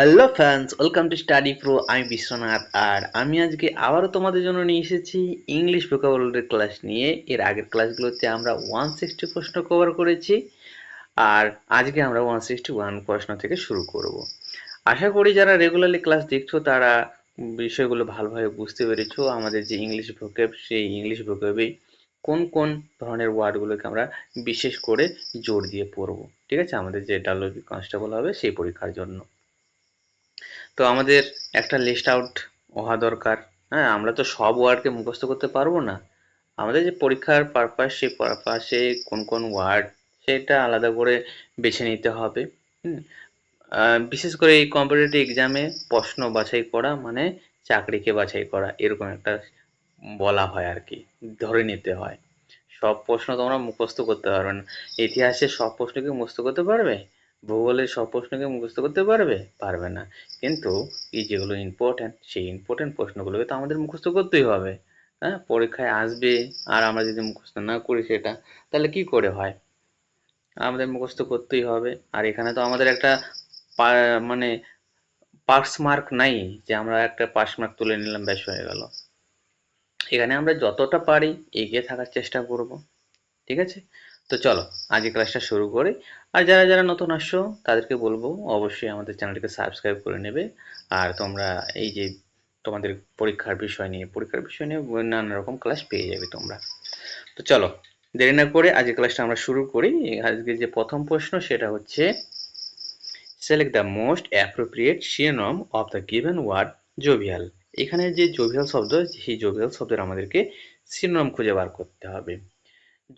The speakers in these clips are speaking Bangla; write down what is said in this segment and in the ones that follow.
Hello friends, welcome to study pro. আমি বিশ্বনাথ, আর আমি আজকে আবারও তোমাদের জন্য নিয়ে এসেছি ইংলিশ ভোকাবুলারি ক্লাস নিয়ে। এর আগের ক্লাসগুলোতে আমরা 160 প্রশ্ন কভার করেছি, আর আজকে আমরা 161 প্রশ্ন থেকে শুরু করব। আশা করি যারা রেগুলারলি ক্লাস দেখছো তারা বিষয়গুলো ভালোভাবে বুঝতে পেরেছো। আমাদের যে ইংলিশ ভোকেব, সেই ইংলিশ ভোকেবে কোন কোন ধরনের ওয়ার্ডগুলোকে আমরা বিশেষ করে জোর দিয়ে পড়বো, ঠিক আছে, আমাদের যে ডাব্লিউবি কনস্টেবল হবে সেই পরীক্ষার জন্য। তো আমাদের একটা লিস্ট আউট হওয়া দরকার। হ্যাঁ, আমরা তো সব ওয়ার্ডকে মুখস্থ করতে পারবো না। আমাদের যে পরীক্ষার পারপাস, সেই পারপাসে কোন কোন ওয়ার্ড সেটা আলাদা করে বেছে নিতে হবে। হুম। বিশেষ করে এই কম্পিটিটিভ এক্সামে প্রশ্ন বাছাই করা মানে চাকরিকে বাছাই করা, এরকম একটা বলা হয় আর কি, ধরে নিতে হয়। সব প্রশ্ন তোমরা মুখস্থ করতে পারবে না। ইতিহাসের সব প্রশ্নকে মুখস্থ করতে পারবে, ভূগোলের সব প্রশ্নকে মুখস্থ করতে পারবে পারবে না। কিন্তু এই যেগুলো ইম্পর্টেন্ট, সেই ইম্পর্টেন্ট প্রশ্নগুলোকে তো আমাদের মুখস্থ করতেই হবে। হ্যাঁ, পরীক্ষায় আসবে, আর আমরা যদি মুখস্থ না করি সেটা, তাহলে কি করে হয়? আমাদের মুখস্থ করতেই হবে। আর এখানে তো আমাদের একটা মানে পাস মার্ক নাই, যে আমরা একটা পাস মার্ক তুলে নিলাম ব্যাস হয়ে গেল। এখানে আমরা যতটা পারি এগিয়ে থাকার চেষ্টা করব, ঠিক আছে? তো চলো আজকে ক্লাসটা শুরু করি। আর যারা যারা নতুন আসছো তাদেরকে বলবো অবশ্যই আমাদের চ্যানেলটিকে সাবস্ক্রাইব করে নেবে। আর তোমরা এই যে তোমাদের পরীক্ষার বিষয় নিয়ে নানা রকম ক্লাস পেয়ে যাবে তোমরা। তো চলো দেরি না করে আজকে ক্লাসটা আমরা শুরু করি। আজকে যে প্রথম প্রশ্ন সেটা হচ্ছে, select the most appropriate synonym of the given word jovial. এখানে যে জোভিয়াল শব্দ, সেই জোভিয়াল শব্দের আমাদেরকে সিনোনিম খুঁজে বার করতে হবে।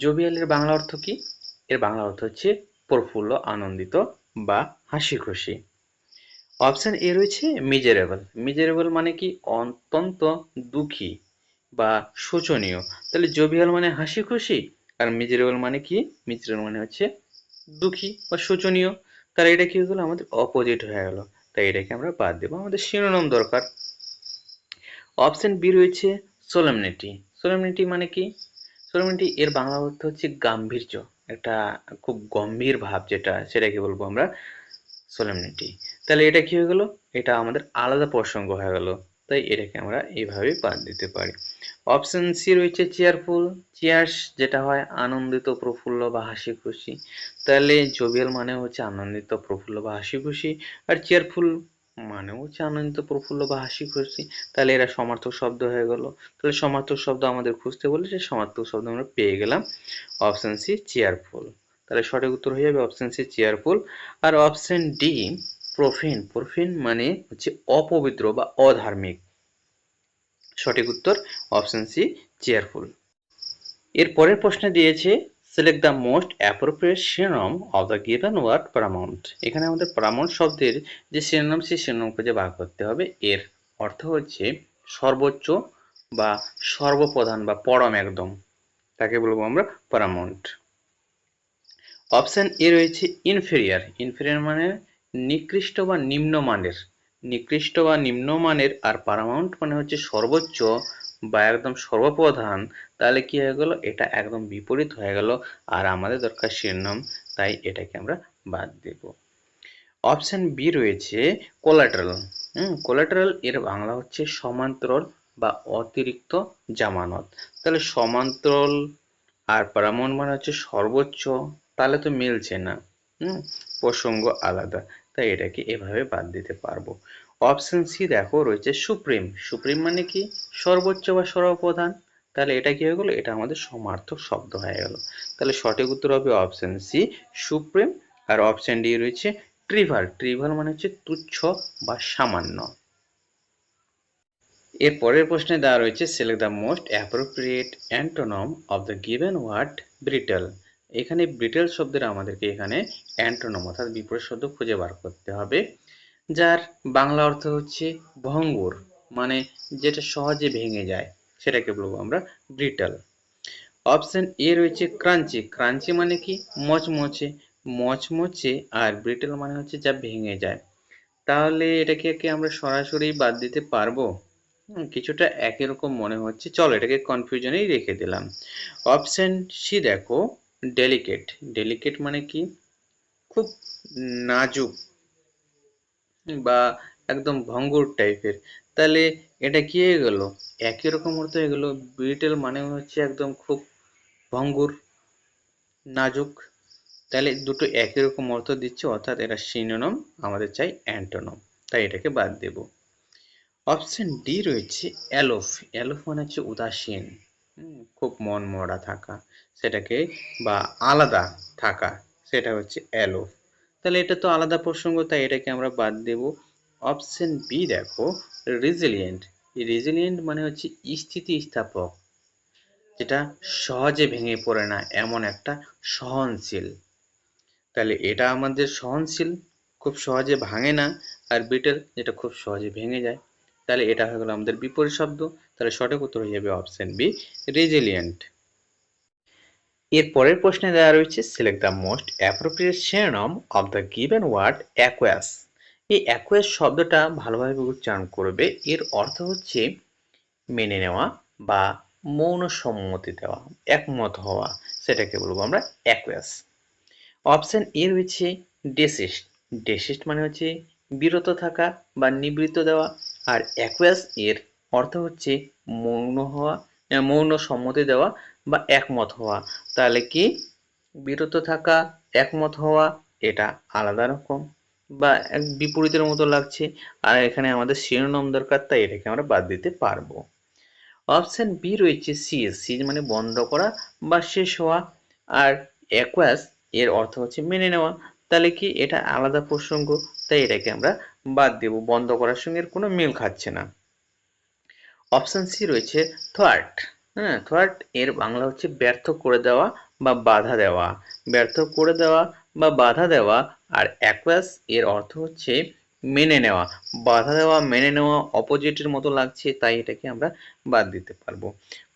জোভিয়ালের বাংলা অর্থ কি? এর বাংলা অর্থ হচ্ছে প্রফুল্ল, আনন্দিত বা হাসি খুশি। অপশন এ রয়েছে মিজারেবল। মিজারেবল মানে কি? অত্যন্ত দুঃখী বা শোচনীয়। তাহলে জোভিয়াল মানে হাসি খুশি, আর মিজারেবল মানে কি? মিজারেবল মানে হচ্ছে দুঃখী বা শোচনীয়। তাহলে এটা কি হয়ে গেল? আমাদের অপোজিট হয়ে গেল। তাই এটাকে আমরা বাদ দেবো, আমাদের শিরোনাম দরকার। অপশন বি রয়েছে সোলেমনিটি। সোলেমনিটি মানে কি? সোলেমনিটি এর বাংলা অর্থ হচ্ছে গাম্ভীর্য, একটা খুব গম্ভীর ভাব, যেটা সেটাকে বলবো আমরা সোলেমনিটি। তাহলে এটা কি হয়ে গেল? এটা আমাদের আলাদা প্রসঙ্গ হয়ে গেল। তাই এটাকে আমরা এইভাবে বাদ দিতে পারি। অপশন সি রয়েছে চেয়ারফুল। চেয়ার্স যেটা হয় আনন্দিত, প্রফুল্ল বা হাসি খুশি। তাহলে জোভিয়াল মানে হচ্ছে আনন্দিত, প্রফুল্ল বা হাসি খুশি, আর চেয়ারফুল মানেও হচ্ছে আনন্দিত, প্রফুল্ল বা হাসি খুশি। তাহলে এরা সমার্থক শব্দ হয়ে গেল। তাহলে সমার্থক শব্দ আমাদের খুঁজতে বলে, সেই সমার্থক শব্দ আমরা পেয়ে গেলাম অপশন সি চেয়ারফুল। তাহলে সঠিক উত্তর হয়ে যাবে অপশন সি চেয়ারফুল। আর অপশন ডি প্রোফেন। প্রোফেন মানে হচ্ছে অপবিত্র বা অধার্মিক। সঠিক উত্তর অপশন সি চেয়ারফুল। এর পরের প্রশ্নে দিয়েছে, select the most appropriate synonym of the given word paramount. এখানে আমাদের প্যারামাউন্ট শব্দের যে সিনোনিম, সেই সিনোনিম খুঁজে বার করতে হবে। এর অর্থ হচ্ছে সর্বোচ্চ বা সর্বপ্রধান বা পরম একদম, তাকে বলবো আমরা প্যারামাউন্ট। অপশন এ রয়েছে ইনফেরিয়ার। ইনফেরিয়ার মানে নিকৃষ্ট বা নিম্নমানের। নিকৃষ্ট বা নিম্নমানের। আর প্যারামাউন্ট মানে হচ্ছে সর্বোচ্চ বা একদম সর্বপ্রধান। তাহলে কি হয়ে গেল? এটা একদম বিপরীত হয়ে গেল। আর আমাদের দরকার শিরোনাম, তাই এটাকে আমরা বাদ দেব। অপশন বি রয়েছে কোলাটারাল। কোলাটারাল এর বাংলা হচ্ছে সমান্তরাল বা অতিরিক্ত জামানত। তাহলে সমান্তরাল আর প্যারামাউন্ট মানে হচ্ছে সর্বোচ্চ, তাহলে তো মিলছে না। হুম, প্রসঙ্গ আলাদা, তাই এটাকে এভাবে বাদ দিতে পারবো। অপশন সি দেখো রয়েছে সুপ্রিম। সুপ্রিম মানে কি? সর্বোচ্চ বা সর্বপ্রধান। তাহলে এটা কি হয়ে গেল? এটা আমাদের সমার্থক শব্দ হয়ে গেল। তাহলে সঠিক উত্তর হবে অপশন সি সুপ্রিম। আর অপশন ডি রয়েছে ট্রিভাল। ট্রিভাল মানে হচ্ছে তুচ্ছ বা সামান্য। এর পরের প্রশ্নে দেওয়া রয়েছে, select the most appropriate antonym of the given word brittle. এখানে ব্রিটেল শব্দের আমাদেরকে এখানে অ্যান্টোনিম অর্থাৎ বিপরীত শব্দ খুঁজে বার করতে হবে, যার বাংলা অর্থ হচ্ছে ভঙ্গুর, মানে যেটা সহজে ভেঙে যায়, সেটাকে বলবো আমরা ব্রিটেল। অপশন এ রয়েছে ক্রাঞ্চি। ক্রাঞ্চি মানে কি? মচমচে। মচমচে। আর ব্রিটেল মানে হচ্ছে যা ভেঙে যায়। তাহলে এটাকে কি আমরা সরাসরি বাদ দিতে পারবো? কিছুটা একই রকম মনে হচ্ছে। চলো এটাকে কনফিউশনেই রেখে দিলাম। অপশন সি দেখো ডেলিকেট। ডেলিকেট মানে কি? খুব নাজুক। বা একদম ভঙ্গুর টাইপের, তাহলে এটা কি হয়ে গেল? একই রকম অর্থ হয়ে গেল। ব্রিটেল মানে হচ্ছে একদম খুব ভঙ্গুর, নাজুক। তাহলে দুটো একই রকম অর্থ দিচ্ছে, অর্থাৎ এটা সিনোনিম, আমাদের চাই অ্যান্টোনিম, তাই এটাকে বাদ দেব। অপশন ডি রয়েছে অ্যালোফ। অ্যালোফ মানে হচ্ছে উদাসীন, খুব মন মরা থাকা, সেটাকে বা আলাদা থাকা, সেটা হচ্ছে অ্যালোফ। তাহলে এটা তো আলাদা প্রসঙ্গ, তাই এটাকে আমরা বাদ দেব। অপশন বি দেখো, রেজিলিয়েন্ট। রেজিলিয়েন্ট মানে হচ্ছে স্থিতিস্থাপক, যেটা সহজে ভেঙে পড়ে না, এমন একটা সহনশীল। তাহলে এটা আমাদের সহনশীল, খুব সহজে ভাঙে না। আর বিটেল যেটা খুব সহজে ভেঙে যায়। তাহলে এটা হয়ে গেল আমাদের বিপরীত শব্দ। তাহলে সঠিক উত্তর হয়ে যাবে অপশন বি, রেজিলিয়েন্ট। এর পরের প্রশ্নে দেওয়া রয়েছে, select the most appropriate synonym of the given word aqueous. এই অ্যাকুয়াস শব্দটা ভালোভাবে উচ্চারণ করবে। এর অর্থ হচ্ছে মেনে নেওয়া বা মৌন সম্মতি দেওয়া, একমত হওয়া, সেটাকে বলবো আমরা অ্যাকুয়াস। অপশন এ রয়েছে ডেসিস্ট। ডেসিস্ট মানে হচ্ছে বিরত থাকা বা নিবৃত্ত দেওয়া। আর অ্যাকুয়াস এর অর্থ হচ্ছে মৌন হওয়া, মৌন সম্মতি দেওয়া বা একমত হওয়া। তাহলে কি বিরত থাকা, একমত হওয়া, এটা আলাদা রকম বা এক বিপরীতের মতো লাগছে। আর এখানে আমাদের শিরোনাম দরকার, তাই এটাকে আমরা বাদ দিতে পারবো। অপশন বি রয়েছে সিজ। সিজ মানে বন্ধ করা বা শেষ হওয়া। আর অ্যাকুয়াস এর অর্থ হচ্ছে মেনে নেওয়া। তাহলে কি এটা আলাদা প্রসঙ্গ, তাই এটাকে আমরা বাদ দেব, বন্ধ করার সঙ্গে এর কোনো মিল খাচ্ছে না। অপশন সি রয়েছে থোয়ার্ট। হ্যাঁ, থোয়ার্ট এর বাংলা হচ্ছে ব্যর্থ করে দেওয়া বা বাধা দেওয়া। ব্যর্থ করে দেওয়া বা বাধা দেওয়া। আর অ্যাকুয়াস এর অর্থ হচ্ছে মেনে নেওয়া। বাধা দেওয়া, মেনে নেওয়া অপোজিটের মতো লাগছে, তাই এটাকে আমরা বাদ দিতে পারবো।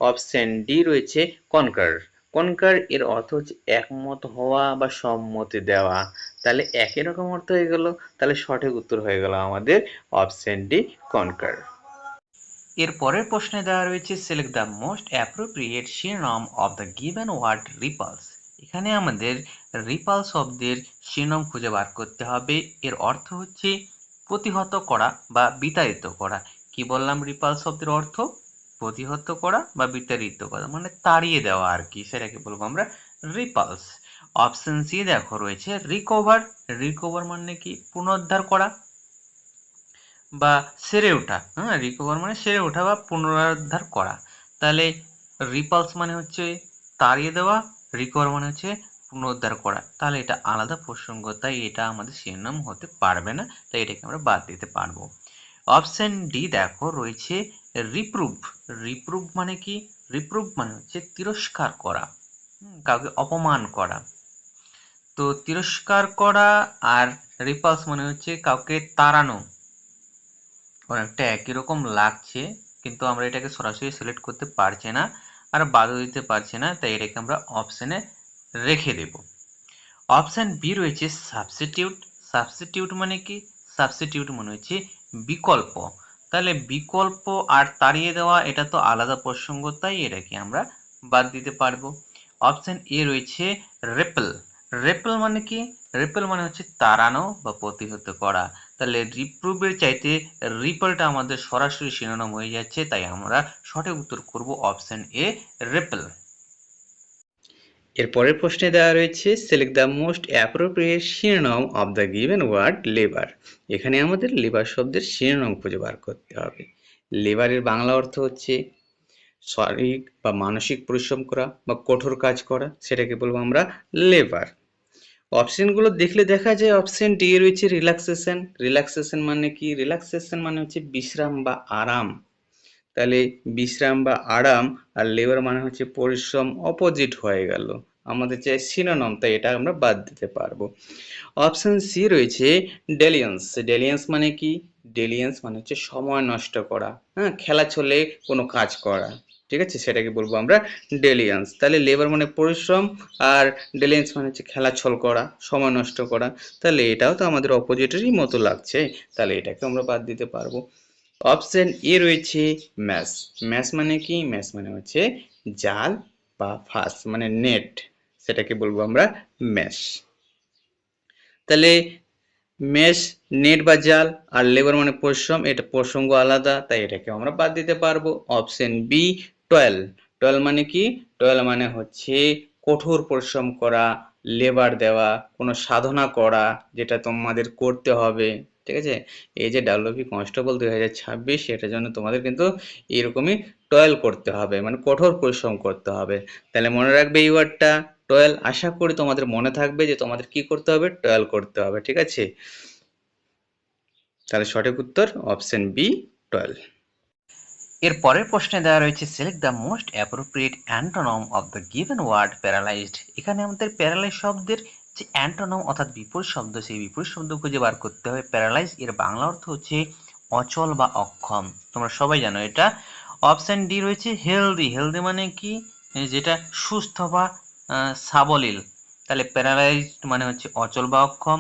অপশন ডি রয়েছে কনকার। কনকার এর অর্থ হচ্ছে একমত হওয়া বা সম্মতি দেওয়া। তাহলে একই রকম অর্থ হয়ে গেল। তাহলে সঠিক উত্তর হয়ে গেল আমাদের অপশন ডি, কনকার। এর পরের প্রশ্নে দেওয়া রয়েছে, select the most appropriate synonym of the given word repulse. এখানে আমাদের রিপাল শব্দের শিরোনাম খুঁজে বার করতে হবে। এর অর্থ হচ্ছে প্রতিহত করা বা বিতাড়িত করা। কি বললাম রিপাল শব্দের অর্থ? প্রতিহত করা বা বিতাড়িত করা, মানে তাড়িয়ে দেওয়া আর কি, সেটাকে বলবো আমরা রিপালস। অপশন সি দেখো রয়েছে রিকভার। রিকভার মানে কি পুনরুদ্ধার করা বা সেরে ওঠা। হ্যাঁ, রিকভার মানে সেরে ওঠা বা পুনরুদ্ধার করা। তাহলে রিপালস মানে হচ্ছে তাড়িয়ে দেওয়া, রিকভার মানে হচ্ছে পুনরুদ্ধার করা। তাহলে এটা আলাদা প্রসঙ্গ, তাই এটা আমাদের শিরোনাম হতে পারবে না, তাই এটাকে আমরা বাদ দিতে পারবো। অপশন ডি দেখো রয়েছে রিপ্রুভ। রিপ্রুভ মানে কি? রিপ্রুভ মানে হচ্ছে তিরস্কার করা, কাউকে অপমান করা। তো তিরস্কার করা আর রিপালস মানে হচ্ছে কাউকে তাড়ানো, অনেকটা একই রকম লাগছে, কিন্তু আমরা এটাকে সরাসরি সিলেক্ট করতে পারছি না আর বাদও দিতে পারছি না, তাই এটাকে আমরা অপশনে রেখে দেব। অপশন বি রয়েছে সাবস্টিটিউট। সাবস্টিটিউট মানে কি? সাবস্টিটিউট মানে হচ্ছে বিকল্প। তাহলে বিকল্প আর তাড়িয়ে দেওয়া এটা তো আলাদা প্রসঙ্গ, তাই এটাকে আমরা বাদ দিতে পারবো। অপশন এ রয়েছে রেপেল। রেপেল মানে কি? রেপেল মানে হচ্ছে তাড়ানো বা প্রতিহত করা। তাহলে রিপ্রুভের চাইতে রিপেলটা আমাদের সরাসরি শিরোনাম হয়ে যাচ্ছে, তাই আমরা সঠিক উত্তর করব অপশন এ, রেপেল। এর পরের প্রশ্নে দেওয়া রয়েছে, select the most appropriate synonym of the given word labour. এখানে আমাদের লেবার শব্দের শিরোনাম খুঁজে বার করতে হবে। লেবারের বাংলা অর্থ হচ্ছে শারীরিক বা মানসিক পরিশ্রম করা বা কঠোর কাজ করা, সেটাকে বলবো আমরা লেবার। অপশনগুলো দেখলে দেখা যায় অপশন ডি এ রয়েছে রিল্যাক্সেশন। রিল্যাক্সেশন মানে কি? রিল্যাক্সেশন মানে হচ্ছে বিশ্রাম বা আরাম। তাহলে বিশ্রাম বা আরাম আর লেবার মানে হচ্ছে পরিশ্রম, অপোজিট হয়ে গেল। আমাদের চাই সিনোনিম, তাই এটা আমরা বাদ দিতে পারবো। অপশন সি রয়েছে ডেলিয়েন্স। ডেলিয়েন্স মানে কি? ডেলিয়েন্স মানে হচ্ছে সময় নষ্ট করা, হ্যাঁ, খেলা চলে কোনো কাজ করা, ঠিক আছে, সেটাকে বলবো আমরা ডেলিয়েন্স। তাহলে লেবার মানে পরিশ্রম আর ডেলিয়েন্স মানে হচ্ছে খেলাছল করা, সময় নষ্ট করা। তাহলে এটাও তো আমাদের অপোজিটেরই মতো লাগছে, তাহলে এটাকে আমরা বাদ দিতে পারবো। অপশন এ রয়েছে ম্যাশ। ম্যাশ মানে কি? ম্যাশ মানে হচ্ছে জাল বা ফাঁস, মানে নেট, সেটাকে বলবো আমরা ম্যাশ। তাহলে মেশ নেট বা জাল, আর লেবার মানে পরিশ্রম, এটা প্রসঙ্গ আলাদা, তাই এটাকে আমরা বাদ দিতে পারবো। Option B toil. টয়েল মানে কি? টয়েল মানে হচ্ছে কঠোর পরিশ্রম করা, লেবার দেওয়া, কোনো সাধনা করা, যেটা তোমাদের করতে হবে। ঠিক আছে, এই যে ডাব্লিউপি কনস্টেবল 2026, এটার জন্য তোমাদের কিন্তু এরকমই টয়েল করতে হবে, মানে কঠোর পরিশ্রম করতে হবে। তাহলে মনে রাখবে এই ওয়ার্ডটা টয়েল। আশা করি তোমাদের মনে থাকবে যে তোমাদের কি করতে হবে, টয়েল করতে হবে। ঠিক আছে, তাহলে সঠিক উত্তর অপশন বি টয়েল। এর পরের প্রশ্নে দেওয়া রয়েছে select the most appropriate antonym of the given word paralysed. এখানে আমাদের প্যারালাইজ শব্দের যে অ্যান্টোনম অর্থাৎ বিপরীত শব্দ, সেই বিপরীত শব্দ খুঁজে বার করতে হবে। প্যারালাইজ এর বাংলা অর্থ হচ্ছে অচল বা অক্ষম, তোমরা সবাই জানো এটা। অপশন ডি রয়েছে হেলদি। হেলদি মানে কি? যেটা সুস্থ বা সাবলীল। তাহলে প্যারালাইজড মানে হচ্ছে অচল বা অক্ষম,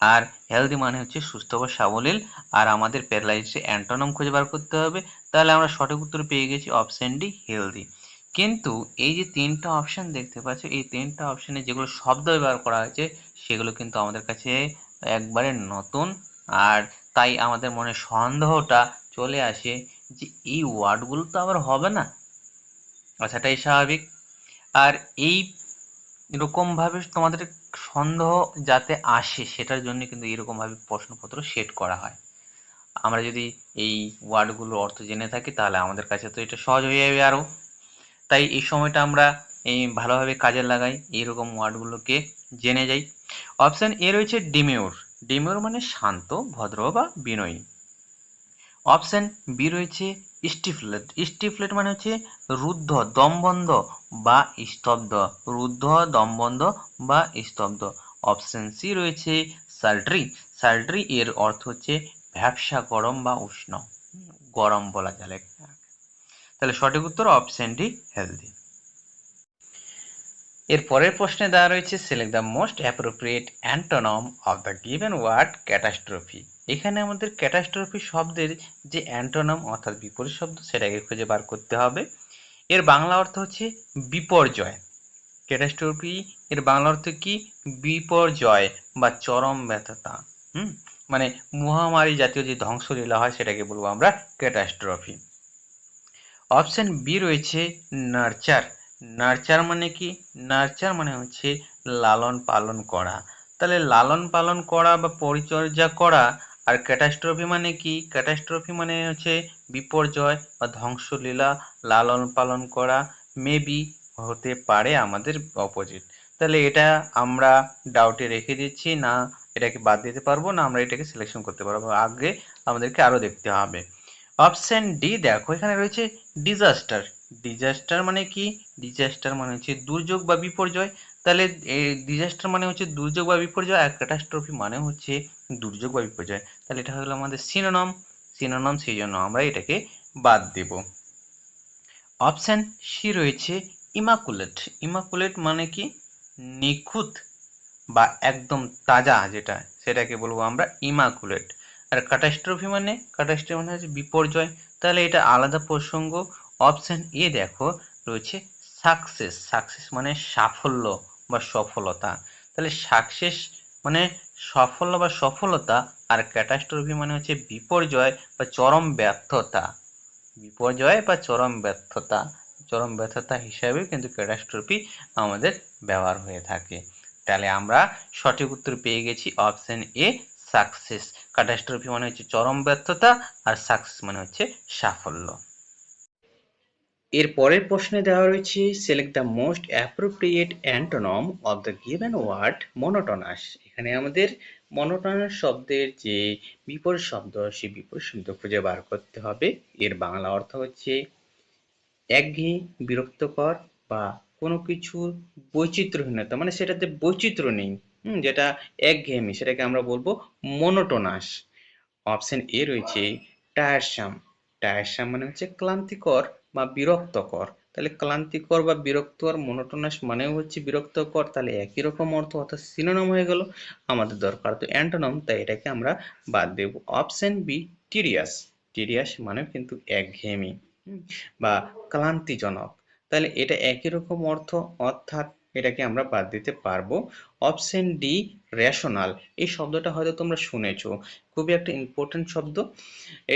আর হেলদি মানে হচ্ছে সুস্থ বা সাবলীল। আর আমাদের প্যারালাইজড অ্যান্টোনম খুঁজে বার করতে হবে। তাহলে আমরা সঠিক উত্তর পেয়ে গেছি অপশন ডি হেলদি। কিন্তু এই যে তিনটা অপশন দেখতে পাচ্ছ, এই তিনটা অপশনে যেগুলো শব্দ ব্যবহার করা হয়েছে সেগুলো কিন্তু আমাদের কাছে একবারে নতুন, আর তাই আমাদের মনে সন্দেহটা চলে আসে যে এই ওয়ার্ডগুলো তো আবার হবে না। আচ্ছাটাই স্বাভাবিক। আর এই এরকম ভাবে তোমাদের সন্দেহ যাতে আসে সেটার জন্য কিন্তু এরকম ভাবে প্রশ্নপত্র সেট করা হয়। আমরা যদি এই ওয়ার্ডগুলোর অর্থ জেনে থাকি তাহলে আমাদের কাছে তো এটা সহজ হয়ে যাবে আরো। তাই এই সময়টা আমরা এই ভালোভাবে কাজে লাগাই, এইরকম ওয়ার্ডগুলোকে জেনে যাই। অপশন এ রয়েছে ডিমিউর। ডিমিউর মানে শান্ত, ভদ্র বা বিনয়ী। অপশন বি রয়েছে স্টিফলেট। স্টিফলেট মানে হচ্ছে রুদ্ধ, দমবন্ধ বা স্তব্ধ। রুদ্ধ, দমবন্ধ বা স্তব্ধ। অপশন সি রয়েছে সাল্ট্রি। সাল্ট্রি এর অর্থ হচ্ছে ভ্যাপসা, গরম বা উষ্ণ, গরম বলা যায়। তাহলে সঠিক উত্তর অপশন ডি হেলদি। এর পরের প্রশ্নে দেওয়া রয়েছে select the most appropriate antonym of the given word catastrophe. এখানে আমাদের ক্যাটাস্ট্রফি শব্দের যে অ্যান্টোনম অর্থাৎ বিপরীত শব্দ সেটাকে খুঁজে বার করতে হবে। এর বাংলা অর্থ হচ্ছে বিপর্যয়। ক্যাটাস্ট্রফি এর বাংলা অর্থ কি? বিপর্যয় বা চরম ব্যর্থতা। মানে মহামারী জাতীয় যে ধ্বংসলীলা হয় সেটাকে বলবো আমরা ক্যাটাস্ট্রফি। অপশন বি রয়েছে নার্চার। নার্চার মানে কি? নার্চার মানে হচ্ছে লালন পালন করা। তাহলে লালন পালন করা বা পরিচর্যা করা। আর ক্যাটাস্ট্রফি মানে কি? ক্যাটাস্ট্রফি মানে হচ্ছে বিপর্যয় বা ধ্বংসলীলা, লালন পালন করা। মেবি হতে পারে আমাদের অপোজিট। তাহলে এটা আমরা ডাউটে রেখে দিচ্ছি, না এটাকে বাদ দিতে পারবো, না আমরা এটাকে সিলেকশন করতে পারবো। আগে আমাদেরকে আরো দেখতে হবে। অপশন ডি দেখো, এখানে রয়েছে ডিজাস্টার। ডিজাস্টার মানে কি? ডিজাস্টার মানে হচ্ছে দুর্যোগ বা বিপর্যয়। তাহলে ডিজাস্টার মানে হচ্ছে দুর্যোগ বা বিপর্যয়, আর ক্যাটাস্ট্রফি মানে হচ্ছে দুর্যোগ বা বিপর্যয়। তাহলে এটা হলো আমাদের সিনোনম। সিনোনম, সেই জন্য আমরা এটাকে বাদ দেব। অপশন সি রয়েছে ইমাকুলেট। ইমাকুলেট মানে কি? নিখুঁত বা একদম তাজা, যেটা সেটাকে বলবো আমরা ইমাকুলেট। আর ক্যাটাস্ট্রফি মানে? ক্যাটাস্ট্রফি মানে হচ্ছে বিপর্যয়। তাহলে এটা আলাদা প্রসঙ্গ। অপশন এ দেখো রয়েছে সাকসেস। সাকসেস মানে সাফল্য বা সফলতা। তাহলে সাকসেস মানে সাফল্য বা সফলতা, আর ক্যাটাস্ট্রফি মানে হচ্ছে বিপর্যয় বা চরম ব্যর্থতা। বিপর্যয় বা চরম ব্যর্থতা, চরম ব্যর্থতা হিসাবে কিন্তু ক্যাটাস্ট্রফি আমাদের ব্যবহার হয়ে থাকে। তাহলে আমরা সঠিক উত্তর পেয়ে গেছি অপশন এ সাকসেস। ক্যাটাস্ট্রফি মানে হচ্ছে চরম ব্যর্থতা, আর সাকসেস মানে হচ্ছে সাফল্য। এর পরের প্রশ্নে দেওয়া রয়েছে select the most appropriate antonym of the given word monotonous. এখানে আমাদের মনোটোনাস শব্দের যে বিপরীত শব্দ, সেই বিপরীত শব্দ খুঁজে বার করতে হবে। এর বাংলা অর্থ হচ্ছে একঘেয়ে, বিরক্তকর বা কোনো কিছুর বৈচিত্র্যহীনতা, মানে সেটাতে বৈচিত্র্য নেই। যেটা একঘেয়েমি, সেটাকে আমরা বলবো মনোটোনাস। অপশন এ রয়েছে টায়ারসাম। টায়ারসাম মানে হচ্ছে ক্লান্তিকর বা বিরক্তকর। তাহলে ক্লান্তিকর বা বিরক্তকর, মনোটোনাস মানেও হচ্ছে বিরক্তকর, তাহলে একই রকম অর্থ, অর্থাৎ সিনোনিম হয়ে গেল। আমাদের দরকার তো অ্যান্টোনিম, তাই এটাকে আমরা বাদ দেব। Option B tedious. টিডিয়াস মানে কিন্তু একঘেয়েমি বা ক্লান্তিজনক। তাহলে এটা একই রকম অর্থ, অর্থাৎ এটাকে আমরা বাদ দিতে পারবো। অপশন ডি রেশনাল, এই শব্দটা হয়তো তোমরা শুনেছো, খুবই একটা ইম্পর্টেন্ট শব্দ।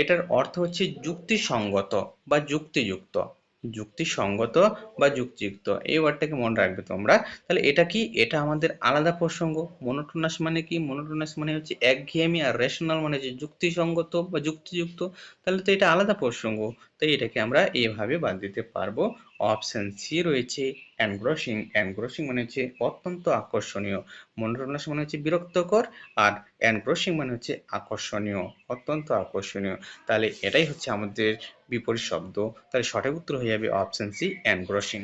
এটার অর্থ হচ্ছে যুক্তিসঙ্গত বা যুক্তিযুক্ত। যুক্তিসঙ্গত বা যুক্তিযুক্ত, এই ওয়ার্ডটাকে মনে রাখবে তোমরা। তাহলে এটা কি, এটা আমাদের আলাদা প্রসঙ্গ। মনোটোনাস মানে কি, মনোটোনাস মানে হচ্ছে একঘেয়েমি, আর রেশনাল মানে হচ্ছে যুক্তিসঙ্গত বা যুক্তিযুক্ত। তাহলে তো এটা আলাদা প্রসঙ্গ, তাই এটাকে আমরা এইভাবে বাদ দিতে পারবো। অপশন সি রয়েছে এনগ্রসিং। এনগ্রসিং মানে হচ্ছে অত্যন্ত আকর্ষণীয়, মনোটোনাস মানে হচ্ছে বিরক্তকর, আর এনগ্রসিং মানে হচ্ছে আকর্ষণীয়, অত্যন্ত আকর্ষণীয়। তাহলে এটাই হচ্ছে আমাদের বিপরীত শব্দ। তাহলে সঠিক উত্তর হয়ে যাবে অপশন সি এনগ্রসিং।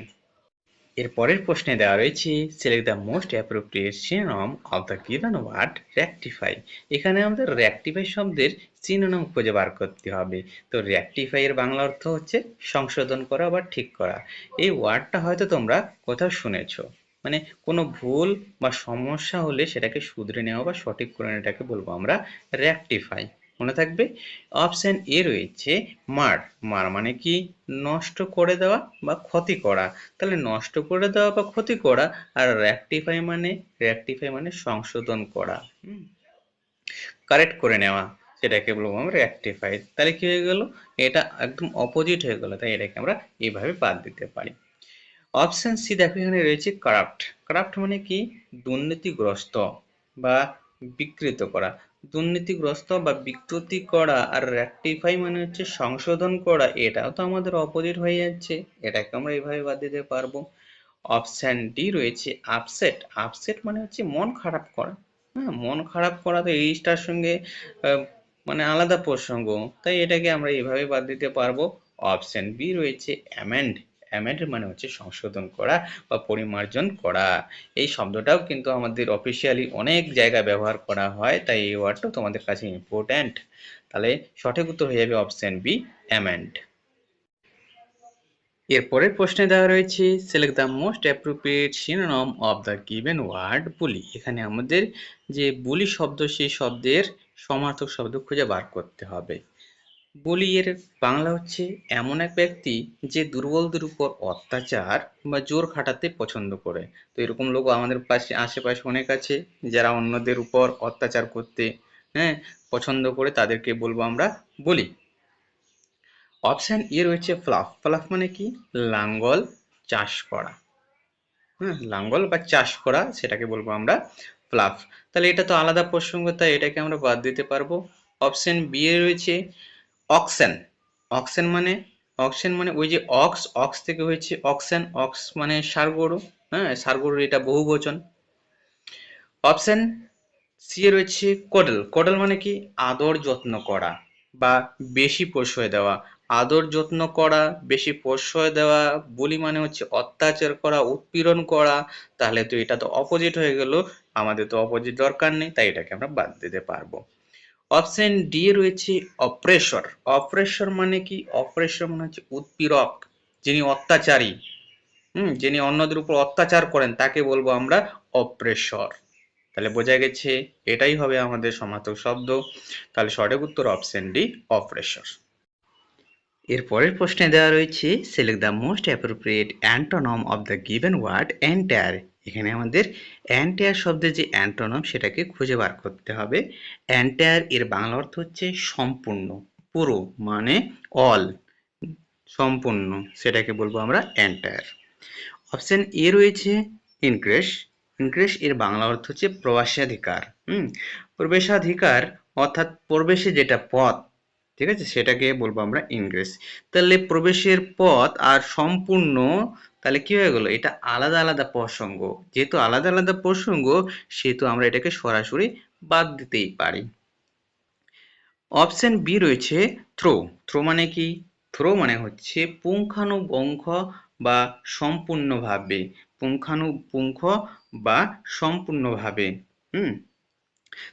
এর পরের প্রশ্নে দেওয়া রয়েছে select the most appropriate synonym of the given word rectify. এখানে আমাদের রেকটিফাই শব্দের সিনোনিম খুঁজে বার করতে হবে। তো রেকটিফাই এর বাংলা অর্থ হচ্ছে সংশোধন করা বা ঠিক করা। এই ওয়ার্ডটা হয়তো তোমরা কোথাও শুনেছো, মানে কোনো ভুল বা সমস্যা হলে সেটাকে শুধরে নেওয়া বা সঠিক করে নেওয়াটাকে বলবো আমরা রেকটিফাই। মনে থাকবে। অপশন এ রয়েছে মার। মার মানে কি, নষ্ট করে দেওয়া বা ক্ষতি করা। তাহলে নষ্ট করে দেওয়া বা ক্ষতি করা। আর রেকটিফাই মানে সংশোধন করা, কারেক্ট করে নেওয়া, সেটাকে বলবো আমরা রেকটিফাই। তাহলে কি হয়ে গেল, এটা একদম অপোজিট হয়ে গেল, তাই এটাকে আমরা এইভাবে বাদ দিতে পারি। অপশন সি দেখো, এখানে রয়েছে কারাপ্ট। কারাপ্ট মানে কি, দুর্নীতিগ্রস্ত বা বিকৃত করা। দুর্নীতিগ্রস্ত বা বিকৃতি করা। আর রেকটিফাই মানে হচ্ছে সংশোধন করা, এটাও তো আমাদের অপোজিট হয়ে যাচ্ছে, এটাকে আমরা এইভাবে বাদ দিতে পারবো। অপশন ডি রয়েছে আপসেট। আপসেট মানে হচ্ছে মন খারাপ করা। হ্যাঁ, মন খারাপ করা তো এইটার সঙ্গে মানে আলাদা প্রসঙ্গ, তাই এটাকে আমরা এইভাবে বাদ দিতে পারবো। অপশন বি রয়েছে অ্যামেন্ড। অ্যামেন্ড মানে হচ্ছে সংশোধন করা বা পরিমার্জন করা। এই শব্দটাও কিন্তু আমাদের অফিসিয়ালি অনেক জায়গায় ব্যবহার করা হয়, তাই এই ওয়ার্ডটাও তোমাদের কাছে ইম্পর্ট্যান্ট। তাহলে সঠিক উত্তর হয়ে যাবে অপশন বি অ্যামেন্ড। এর পরের প্রশ্নে দেওয়া রয়েছে select the most appropriate synonym of the given word bully. এখানে আমাদের যে বুলি শব্দ, সেই শব্দের সমার্থক শব্দ খুঁজে বার করতে হবে। বুলি এর বাংলা হচ্ছে এমন এক ব্যক্তি যে দুর্বলদের উপর অত্যাচার বা জোর খাটাতে পছন্দ করে। তো এরকম লোক আমাদের পাশে আশেপাশে অনেক আছে, যারা অন্যদের উপর অত্যাচার করতে হ্যাঁ পছন্দ করে, তাদেরকে বলবো আমরা বলি। অপশন এ রয়েছে ফ্লাফ। ফ্লাফ মানে কি, লাঙ্গল চাষ করা। লাঙ্গল বা চাষ করা, সেটাকে বলবো আমরা ফ্লাফ। তাহলে এটা তো আলাদা প্রসঙ্গ, তাই এটাকে আমরা বাদ দিতে পারবো। অপশন বি এ রয়েছে অক্সেন। অক্সেন মানে, অক্সেন মানে ওই যে অক্স, অক্স থেকে হয়েছে অক্সেন। অক্স মানে ষাঁড় গরু, ষাঁড় গরুর এটা বহুবচন। অপশন সি এ রয়েছে কোডল। কোডল মানে কি, আদর যত্ন করা বা বেশি প্রশ্রয় দেওয়া। আদর যত্ন করা, বেশি প্রশ্রয় দেওয়া। বুলি মানে হচ্ছে অত্যাচার করা, উৎপীড়ন করা। তাহলে তো এটা তো অপোজিট হয়ে গেল, আমাদের তো অপোজিট দরকার নেই, তাই এটাকে আমরা বাদ দিতে পারবো। অপশন ডি রয়েছে অপ্রেশর। অপ্রেশর মানে কি, অপ্রেশর মানে হচ্ছে উৎপীড়ক, যিনি অত্যাচারী, যিনি অন্যদের উপর অত্যাচার করেন, তাকে বলবো আমরা অপ্রেশর। তাহলে বোঝা গেছে, এটাই হবে আমাদের সমার্থক শব্দ। তাহলে সঠিক উত্তর অপশন ডি অপ্রেশর। এর পরের প্রশ্নে দেওয়া রয়েছে select the most appropriate antonym of the given word entire. এখানে আমাদের এন্টায়ার শব্দের যে অ্যান্টোনিম, সেটাকে খুঁজে বার করতে হবে। এন্টায়ার এর বাংলা অর্থ হচ্ছে সম্পূর্ণ, পুরো মানে অল, সম্পূর্ণ, সেটাকে বলবো আমরা এন্টায়ার। অপশন এ রয়েছে ইনক্রেশ। ইনক্রেশ এর বাংলা অর্থ হচ্ছে প্রবেশাধিকার। প্রবেশাধিকার অর্থাৎ প্রবেশে যেটা পথ, ঠিক আছে, সেটাকে বলবো আমরা ইনগ্রেস। তাহলে প্রবেশের পথ আর সম্পূর্ণ, তাহলে কি হয়ে গেল, এটা আলাদা আলাদা প্রসঙ্গ। যেহেতু আলাদা আলাদা প্রসঙ্গ, সেহেতু আমরা এটাকে সরাসরি বাদ দিতেই পারি। অপশন বি রয়েছে থ্রো। থ্রো মানে কি, থ্রো মানে হচ্ছে পুঙ্খানুপুঙ্খ বা সম্পূর্ণভাবে, পুঙ্খানুপুঙ্খ বা সম্পূর্ণভাবে। হুম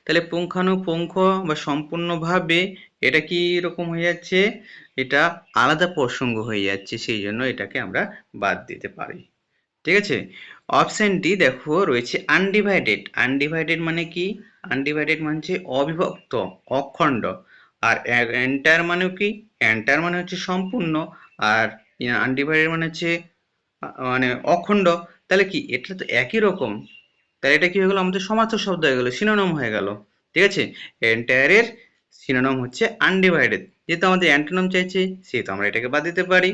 তাহলে পুঙ্খানুপুঙ্খ বা সম্পূর্ণভাবে, এটা কি রকম হয়ে যাচ্ছে, এটা আলাদা প্রসঙ্গ হয়ে যাচ্ছে, সেই জন্য এটাকে আমরা বাদ দিতে পারি। ঠিক আছে। অপশন ডি দেখো রয়েছে আনডিভাইডেড। আনডিভাইডেড মানে কি, আনডিভাইডেড মানে হচ্ছে অবিভক্ত, অখণ্ড। আর এন্টায়ার মানে কি, এন্টায়ার মানে হচ্ছে সম্পূর্ণ। আর আনডিভাইডেড মানে হচ্ছে মানে অখণ্ড। তাহলে কি এটা তো একই রকম, তাহলে এটা কি হয়ে গেল, আমাদের সমার্থক শব্দ হয়ে গেল, সিনোনিম হয়ে গেল। ঠিক আছে, এন্টায়ারের সিনোনিম হচ্ছে আনডিভাইডেড, যেহেতু আমাদের অ্যান্টোনিম চাইছে সেহেতু আমরা এটাকে বাদ দিতে পারি।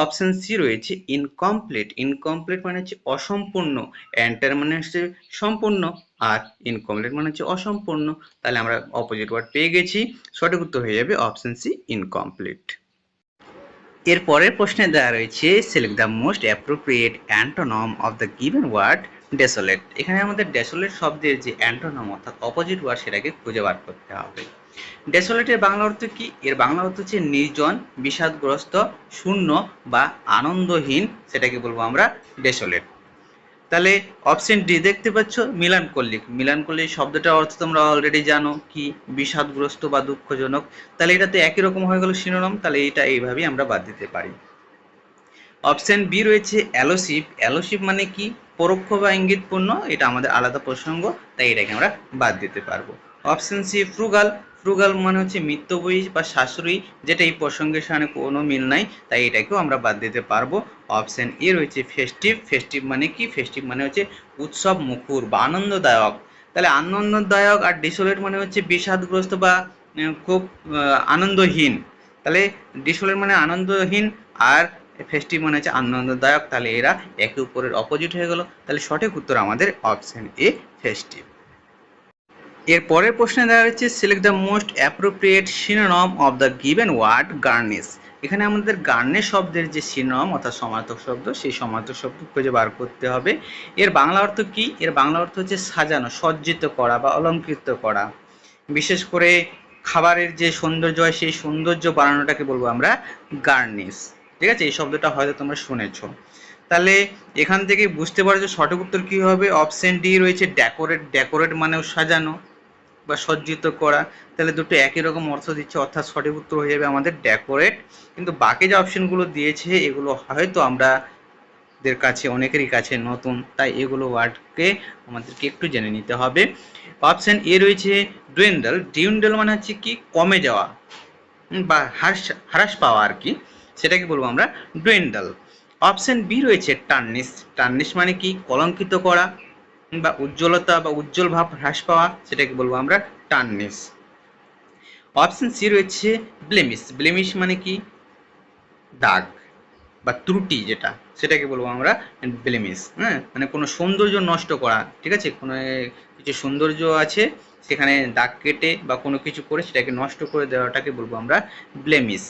অপশন সি রয়েছে ইনকমপ্লিট। ইনকমপ্লিট মানে হচ্ছে অসম্পূর্ণ, এন্টায়ার মানে হচ্ছে সম্পূর্ণ, আর ইনকমপ্লিট মানে হচ্ছে অসম্পূর্ণ। তাহলে আমরা অপোজিট ওয়ার্ড পেয়ে গেছি, সঠিক উত্তর হয়ে যাবে অপশন সি ইনকমপ্লিট। এর পরের প্রশ্নে দেওয়া রয়েছে select the most appropriate antonym of the given word desolate. এখানে আমাদের ডেসোলেট শব্দের যে অ্যান্টোনম অর্থাৎ অপোজিট ওয়ার্ড সেটাকে খুঁজে বার করতে হবে। ডেসোলেটের বাংলা অর্থ কি? এর বাংলা অর্থ হচ্ছে নির্জন, বিষাদগ্রস্ত, শূন্য বা আনন্দহীন, সেটাকে বলবো আমরা ডেসোলেট। তাহলে অপশন ডি দেখতে পাচ্ছ মিলানকোলিক। মিলানকোলিক শব্দটার অর্থ তোমরা অলরেডি জানো কি, বিষাদগ্রস্ত বা দুঃখজনক। তাহলে এটা তো একই রকম হয়ে গেল সিনোনিম, তাহলে এটা এইভাবেই আমরা বাদ দিতে পারি। অপশন বি রয়েছে অ্যালোসিভ। অ্যালোসিভ মানে কি? পরোক্ষ বা ইঙ্গিতপূর্ণ, এটা আমাদের আলাদা প্রসঙ্গ, তাই এটাকে আমরা বাদ দিতে পারবো। Option C frugal. ফ্রুগাল মানে হচ্ছে মিতব্যয়ী বা সাশ্রয়ী, যেটা এই প্রসঙ্গের সাথে কোনো মিল নাই, তাই এটাকেও আমরা বাদ দিতে পারবো। অপশন এ রয়েছে ফেস্টিভ। ফেস্টিভ মানে কি? ফেস্টিভ মানে হচ্ছে উৎসব মুখর বা আনন্দদায়ক। তাহলে আনন্দদায়ক আর ডিসোলেট মানে হচ্ছে বিষাদগ্রস্ত বা খুব আনন্দহীন। তাহলে ডিসোলেট মানে আনন্দহীন আর ফেস্টিভ মানে হচ্ছে আনন্দদায়ক, তাহলে এরা একে উপরের অপোজিট হয়ে গেল। তাহলে সঠিক উত্তর আমাদের অপশন এ ফেস্টিভ। এর পরের প্রশ্নে দেওয়া হচ্ছে select the most appropriate synonym of the given word garnish. এখানে আমাদের গার্নিশ শব্দের যে সিনোনিম অর্থাৎ সমার্থক শব্দ, সেই সমার্থক শব্দ খুঁজে বার করতে হবে। এর বাংলা অর্থ কি? এর বাংলা অর্থ হচ্ছে সাজানো, সজ্জিত করা বা অলঙ্কৃত করা। বিশেষ করে খাবারের যে সৌন্দর্য হয় সেই সৌন্দর্য বাড়ানোটাকে বলবো আমরা গার্নিশ। ঠিক আছে, এই শব্দটা হয়তো তোমরা শুনেছো। তাহলে এখান থেকে বুঝতে পারছো সঠিক উত্তর কি হবে। অপশন ডি রয়েছে ডেকোরেট। ডেকোরেট মানেও সাজানো বা সজ্জিত করা। তাহলে দুটো একই রকম অর্থ দিচ্ছে, অর্থাৎ সঠিক উত্তর হয়ে যাবে আমাদের ডেকোরেট। কিন্তু বাকি যে অপশনগুলো দিয়েছে এগুলো হয়তো আমাদের কাছে অনেকেরই কাছে নতুন, তাই এগুলো ওয়ার্ডকে আমাদেরকে একটু জেনে নিতে হবে। অপশন এ রয়েছে ডুয়েন্ডল। ডিউন্ডল মানে হচ্ছে কি? কমে যাওয়া বা হ্রাস পাওয়া আর কি, সেটাকে বলবো আমরা ডুয়েন্ডল। অপশন বি রয়েছে টার্নিশ। টার্নিশ মানে কি? কলঙ্কিত করা বা উজ্জ্বলতা বা উজ্জ্বল ভাব হ্রাস পাওয়া, সেটাকে বলবো আমরা টার্নিশ। অপশন সি রয়েছে ব্লেমিশ। ব্লেমিশ মানে কি? দাগ বা ত্রুটি, যেটা সেটাকে বলবো আমরা ব্লেমিশ। হ্যাঁ, মানে কোনো সৌন্দর্য নষ্ট করা। ঠিক আছে, কোনো কিছু সৌন্দর্য আছে সেখানে দাগ কেটে বা কোনো কিছু করে সেটাকে নষ্ট করে দেওয়াটাকে বলবো আমরা ব্লেমিশ।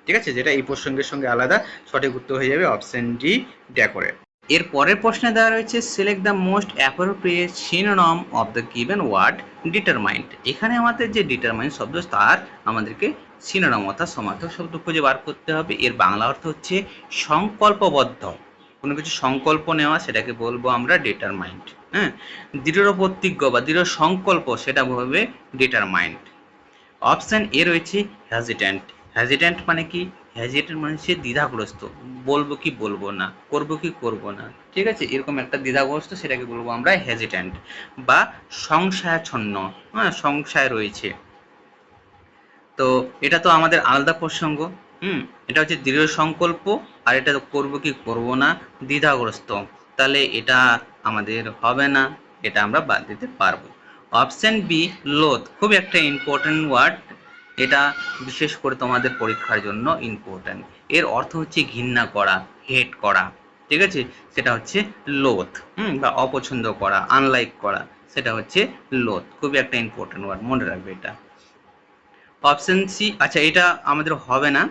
ঠিক আছে, যেটা এই প্রসঙ্গের সঙ্গে আলাদা। সঠিক উত্তর হয়ে যাবে অপশন ডি ডেকোরেট। এর পরের প্রশ্নে দেওয়া রয়েছে select the most appropriate synonym of the given word determined. এখানে আমাদের যে ডিটারমাইন্ড শব্দ তার আমাদেরকে সিনোনিম অর্থাৎ সমার্থক শব্দ খুঁজে বার করতে হবে। এর বাংলা অর্থ হচ্ছে সংকল্পবদ্ধ, কোনো কিছু সংকল্প নেওয়া, সেটাকে বলবো আমরা ডিটারমাইন্ড। হ্যাঁ, দৃঢ় প্রতিজ্ঞ বা দৃঢ় সংকল্প, সেটা বলবে ডিটারমাইন্ড। অপশন এ রয়েছে হেজিট্যান্ট। হেজিট্যান্ট মানে কি? হেজিট্যান্ট মানে হচ্ছে দ্বিধাগ্রস্ত, বলবো কি বলবো না, করবো কি করবো না। ঠিক আছে, এরকম একটা দ্বিধাগ্রস্ত, সেটাকে বলবো আমরা হেজিট্যান্ট বা সংশয়াচ্ছন্ন। হ্যাঁ, সংশয় রয়েছে। তো এটা তো আমাদের আলাদা প্রসঙ্গ। এটা হচ্ছে দৃঢ় সংকল্প, আর এটা করবো কি করবো না, দ্বিধাগ্রস্ত। তাহলে এটা আমাদের হবে না, এটা আমরা বাদ দিতে পারবো। অপশন বি লোথ, খুব একটা ইম্পর্টেন্ট ওয়ার্ড, এটা বিশেষ করে তোমাদের পরীক্ষার জন্য ইম্পর্টেন্ট। এর অর্থ হচ্ছে ঘৃণা করা, হেট করা। ঠিক আছে, সেটা হচ্ছে লোথ। বা অপছন্দ করা, আনলাইক করা, সেটা হচ্ছে লোথ। খুবই একটা ইম্পর্টেন্ট ওয়ার্ড, মনে রাখবে এটা। অপশন সি, আচ্ছা এটা আমাদের হবে না।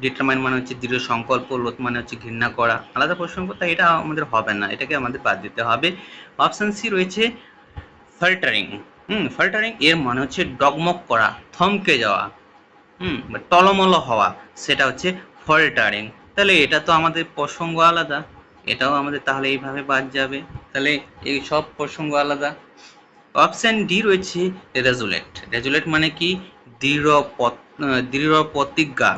ডিটারমাইন মানে হচ্ছে দৃঢ় সংকল্প, লোথ মানে হচ্ছে ঘৃণা করা, আলাদা প্রসঙ্গ, তাই এটা আমাদের হবে না, এটাকে আমাদের বাদ দিতে হবে। অপশন সি রয়েছে ফল্টারিং। ফল্টারিং এর মানে হচ্ছে ডগমগ করা, থমকে যাওয়া, বা টলমল হওয়া, সেটা হচ্ছে ফল্টারিং। তাহলে এটা তো আমাদের প্রসঙ্গ আলাদা, এটাও আমাদের তাহলে এইভাবে বাদ যাবে। তাহলে এই সব প্রসঙ্গ আলাদা। অপশন ডি রয়েছে রেজুলেট। রেজুলেট মানে কি? দৃঢ় প্রতিজ্ঞা,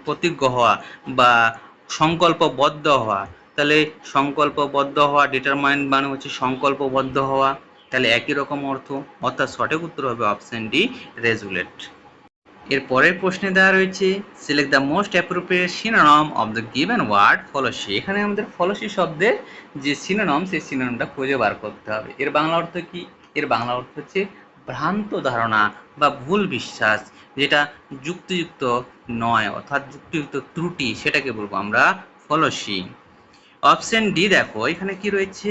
প্রতিজ্ঞ হওয়া বা সংকল্পবদ্ধ হওয়া। তাহলে সংকল্পবদ্ধ হওয়া, ডিটারমাইন্ড মানে হচ্ছে সংকল্পবদ্ধ হওয়া, তাহলে একই রকম অর্থ, অর্থাৎ সঠিক উত্তর হবে অপশন ডি রেজুলেট। এর পরের প্রশ্নে দেওয়া রয়েছে select the most appropriate synonym of the given word fallacy. এখানে আমাদের ফলোসি শব্দের যে সিনোনিম সেই সিনোনিমটা খুঁজে বার করতে হবে। এর বাংলা অর্থ কি? এর বাংলা অর্থ হচ্ছে ভ্রান্ত ধারণা বা ভুল বিশ্বাস, যেটা যুক্তিযুক্ত নয় অর্থাৎ যুক্তিযুক্ত ত্রুটি, সেটাকে বলবো আমরা ফলোসি। অপশন ডি দেখো, এখানে কি রয়েছে?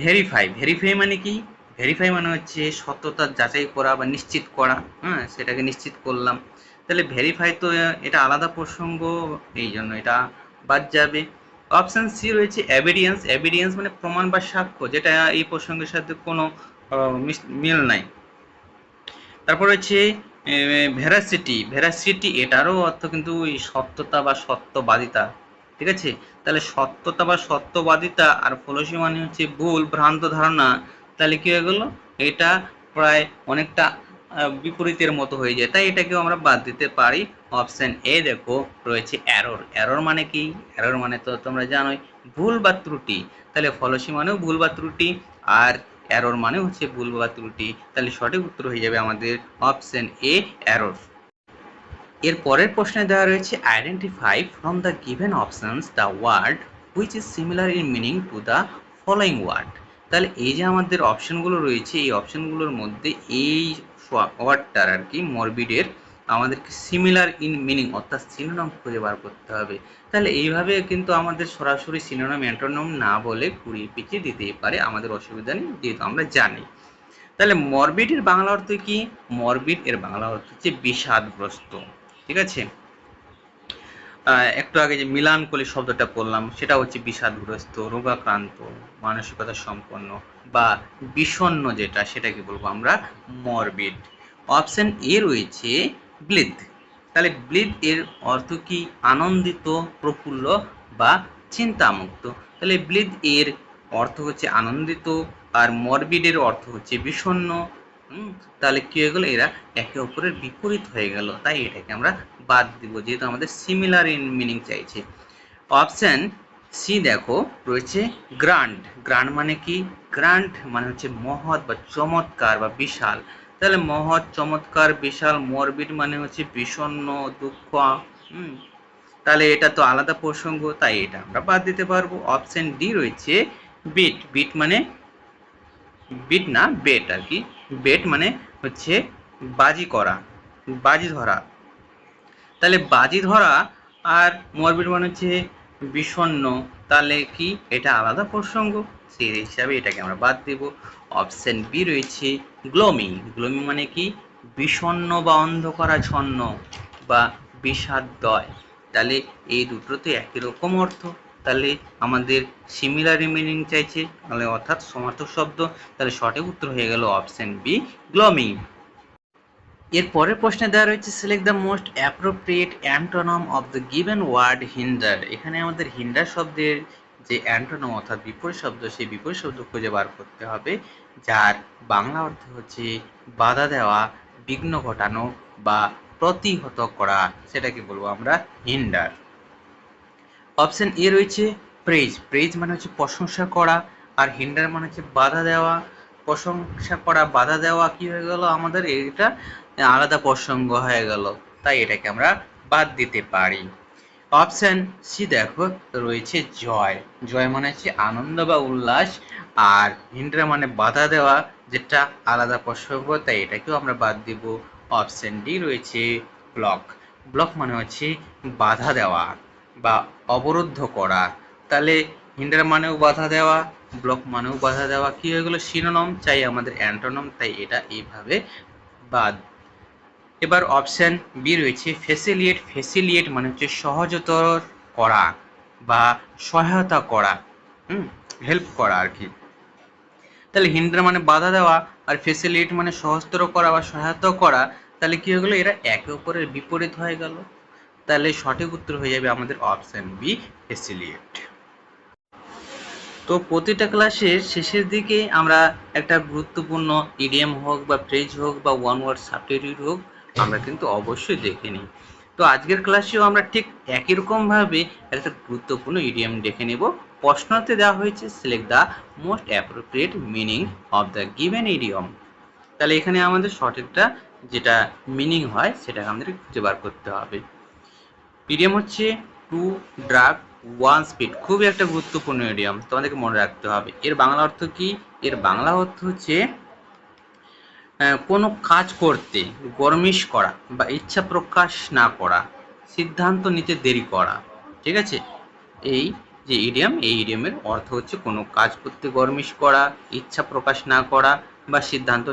ভেরিফাই। ভেরিফাই মানে কি? ভেরিফাই মানে হচ্ছে সত্যতা যাচাই করা বা নিশ্চিত করা। হ্যাঁ, সেটাকে নিশ্চিত করলাম। তাহলে ভেরিফাই তো এটা আলাদা প্রসঙ্গ, এই জন্য এটা বাদ যাবে। অপশন সি রয়েছে এভিডেন্স। এভিডেন্স মানে প্রমাণ বা সাক্ষ্য, যেটা এই প্রসঙ্গের সাথে কোনো মিল নাই। তারপর হচ্ছে ভেরাসিটি। ভেরাসিটি এটারও অর্থ কিন্তু এই সত্যতা বা সত্যবাদিতা, ঠিক আছে? তাহলে সত্যতা বা সত্যবাদিতা আর ফলসি মানে হচ্ছে ভুল ভ্রান্ত ধারণা। তাহলে কি হয়ে গেল? এটা প্রায় অনেকটা বিপরীতের মতো হয়ে যায়, তাই এটাকেও আমরা বাদ দিতে পারি। অপশন এ দেখো রয়েছে এরর। এরর মানে কি? এরর মানে তো তোমরা জানোই ভুল বা ত্রুটি। তাহলে ফলসি মানেও ভুল বা ত্রুটি, আর এরর মানে হচ্ছে ভুল বা ত্রুটি। তাহলে সঠিক উত্তর হয়ে যাবে আমাদের অপশন এ এরর। এর পরের প্রশ্নে দেওয়া রয়েছে identify from the given options the word which is similar in meaning to the following word. তাহলে এই যে আমাদের অপশনগুলো রয়েছে, এই অপশনগুলোর মধ্যে এই ওয়ার্ডটার আর কি মরবিডের আমাদেরকে সিমিলার ইন মিনিং অর্থাৎ সিনোনিম খুঁজে বার করতে হবে। তাহলে এইভাবে কিন্তু আমাদের সরাসরি সিনোনিম অ্যান্টোনিম না বলে ঘুরিয়ে পিছিয়ে দিতেই পারে, আমাদের অসুবিধা নেই, যেহেতু আমরা জানি। তাহলে মরবিড এর বাংলা অর্থ কি? মরবিড এর বাংলা অর্থ হচ্ছে বিষাদগ্রস্ত, ঠিক আছে? একটু আগে যে মিলানকলি শব্দটা বললাম সেটা হচ্ছে বিষাদগ্রস্ত, রোগাক্রান্ত, মানসিকতা সম্পন্ন বা বিষণ্ণ, যেটা সেটাকে বলবো আমরা মরবিড। অপশন এ রয়েছে ব্লিথ। তাহলে ব্লিথ এর অর্থ কি? আনন্দিত, প্রফুল্ল বা চিন্তামুক্ত। তাহলে ব্লিথ এর অর্থ হচ্ছে আনন্দিত, আর মরবিড এর অর্থ হচ্ছে বিষণ্ণ। তাহলে কি হয়ে গেল? এরা একে অপরের বিপরীত হয়ে গেল, তাই এটাকে আমরা বাদ দিব, যেহেতু আমাদের সিমিলার ইন মিনিং চাইছে। অপশন সি দেখো রয়েছে গ্র্যান্ড। গ্র্যান্ড মানে কি? গ্র্যান্ড মানে হচ্ছে মহৎ বা চমৎকার বা বিশাল। তাহলে মহৎ, চমৎকার, বিশাল। মরবিড মানে হচ্ছে বিষণ্ণ, দুঃখ। তাহলে এটা তো আলাদা প্রসঙ্গ, তাই এটা আমরা বাদ দিতে পারবো। অপশন ডি রয়েছে বিট। বিট মানে বিট না, বেট আর কি। বেট মানে হচ্ছে বাজি করা, বাজি ধরা। তাহলে বাজি ধরা আর মরবিড মানে হচ্ছে বিষণ্ণ, তাহলে কি এটা আলাদা প্রসঙ্গ, সেই হিসাবে এটাকে আমরা বাদ দেব। অপশন বি রয়েছে গ্লোমি। গ্লোমি মানে কি? বিষণ্ণ বা অন্ধকারাচ্ছন্ন বা বিষাদময়। তাহলে এই দুটো তো একই রকম অর্থ, তাহলে আমাদের সিমিলার মিনিং চাইছে, তাহলে অর্থাৎ সমার্থক শব্দ। তাহলে সঠিক উত্তর হয়ে গেল অপশন বি গ্লোমি। এর পরের প্রশ্নে দেওয়া রয়েছে select the most appropriate antonym of the given word hinder. এখানে আমাদের হিন্ডার শব্দের যে অ্যান্টোনিম অর্থাৎ বিপরীত শব্দ, সেই বিপরীত শব্দ খুঁজে বার করতে হবে, যার বাংলা অর্থ হচ্ছে বাধা দেওয়া, বিঘ্ন ঘটানো বা প্রতিহত করা, সেটাকে বলবো আমরা হিন্ডার। অপশন এ রয়েছে প্রেজ। প্রেজ মানে হচ্ছে প্রশংসা করা, আর হিন্ডার মানে হচ্ছে বাধা দেওয়া। প্রশংসা করা, বাধা দেওয়া কি হয়ে গেল আমাদের? এটা আলাদা প্রসঙ্গ হয়ে গেল, তাই এটাকে আমরা বাদ দিতে পারি। অপশন সি দেখো রয়েছে জয়। জয় মানে হচ্ছে আনন্দ বা উল্লাস, আর হিন্ডার মানে বাধা দেওয়া, যেটা আলাদা প্রসঙ্গ, তাই এটাকেও আমরা বাদ দিব। অপশন ডি রয়েছে ব্লক। ব্লক মানে হচ্ছে বাধা দেওয়া বা অবরুদ্ধ করা। তাহলে হিন্ডার মানেও বাধা দেওয়া, ব্লক মানেও বাধা দেওয়া, কি হয়ে গেল? সিনোনিম চাই আমাদের অ্যান্টোনিম, তাই এটা এইভাবে বাদ। এবার অপশন বি রয়েছে ফেসিলিয়েট। ফেসিলিয়েট মানে হচ্ছে সহজতর করা বা সহায়তা করা, হেল্প করা আর কি। তাহলে হিন্ডার মানে বাধা দেওয়া, আর ফেসিলিয়েট মানে সহজতর করা বা সহায়তা করা। তাহলে কি হয়ে গেল? এরা একে অপরের বিপরীত হয়ে গেল, তাহলে সঠিক উত্তর হয়ে যাবে আমাদের অপশন বি ফেসিলিয়েট। তো প্রতিটা ক্লাসের শেষের দিকে আমরা একটা গুরুত্বপূর্ণ ইডিএম হোক বা ফ্রেজ হোক বা ওয়ান ওয়ার্ড সাবস্টিটিউট হোক, আমরা কিন্তু অবশ্যই দেখে নিই। তো আজকের ক্লাসেও আমরা ঠিক একই রকমভাবে একটা গুরুত্বপূর্ণ ইডিএম দেখে নেব। প্রশ্নতে দেওয়া হয়েছে select the most appropriate meaning of the given idiom. তাহলে এখানে আমাদের সঠিকটা যেটা মিনিং হয় সেটাকে আমাদের খুঁজে বার করতে হবে। ইডিয়ম হচ্ছে টু ড্রাগ ওয়ান স্পিড, খুবই একটা গুরুত্বপূর্ণ ইডিয়ম, তোমাদেরকে মনে রাখতে হবে। এর বাংলা অর্থ কি? এর বাংলা অর্থ হচ্ছে কোনো কাজ করতে গরমিস করা বা ইচ্ছা প্রকাশ না করা, সিদ্ধান্ত নিতে দেরি করা। ঠিক আছে, এই যে ইডিয়ম, এই ইডিয়মের অর্থ হচ্ছে কোনো কাজ করতে গরমিস করা, ইচ্ছা প্রকাশ না করা বা সিদ্ধান্ত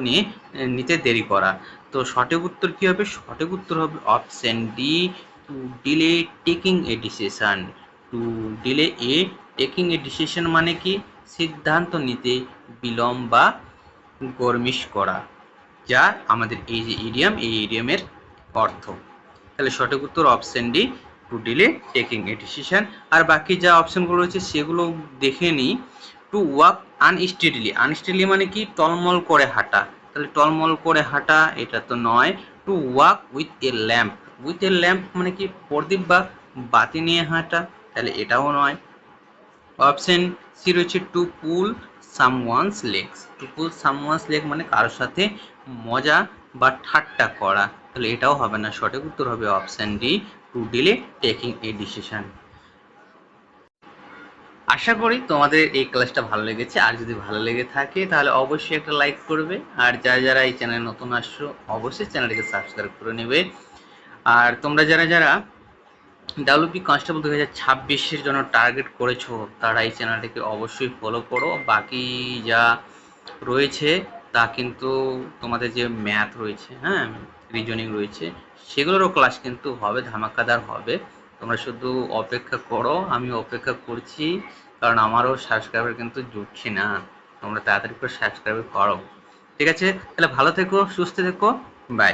নিতে দেরি করা। তো সঠিক উত্তর কি হবে? সঠিক উত্তর হবে option D, to delay taking a decision. Two delay A taking a decision মানে কি? সিদ্ধান্ত নিতে বিলম্ব বা গরমিস করা, যা আমাদের এই যে ইডিয়ম, এই ইডিয়মের অর্থ। তাহলে সঠিক উত্তর option D, to delay taking a decision. আর বাকি যা অপশনগুলো রয়েছে সেগুলো দেখে নিই। টু ওয়াক আনস্টেডিলি, আনস্টেডিলি মানে কি? টলমল করে হাঁটা। তাহলে টলমল করে হাঁটা এটা তো নয়। To walk with a lamp, with a lamp মানে কি? প্রদীপ বা বাতি নিয়ে হাঁটা, তাহলে এটাও নয়। অপশন সি রয়েছে টু পুল সামওয়ানস লেগস, টু পুল সামওয়ানস লেগ মানে কারোর সাথে মজা বা ঠাট্টা করা, তাহলে এটাও হবে না। সঠিক উত্তর হবে option D, to delay taking a decision. আশা করি তোমাদের এই ক্লাসটা ভালো লেগেছে, আর যদি ভালো লেগে থাকে তাহলে অবশ্যই একটা লাইক করবে, আর যারা যারা এই চ্যানেলে নতুন আসছো অবশ্যই চ্যানেলটিকে সাবস্ক্রাইব করে নেবে। আর তোমরা যারা যারা ডাব্লিউপি কনস্টেবল 2026-এর জন্য টার্গেট করেছো তারা এই চ্যানেলটিকে অবশ্যই ফলো করো। বাকি যা রয়েছে তা কিন্তু তোমাদের যে ম্যাথ রয়েছে, হ্যাঁ, রিজনিং রয়েছে, সেগুলোরও ক্লাস কিন্তু হবে, ধামাকাদার হবে। তোমরা শুধু অপেক্ষা করো, আমি অপেক্ষা করছি, কারণ আমারও সাবস্ক্রাইবার কিন্তু জুটছে না। তোমরা তাড়াতাড়ি করে সাবস্ক্রাইব করো। ঠিক আছে, তাহলে ভালো থেকো, সুস্থ থেকো, বাই।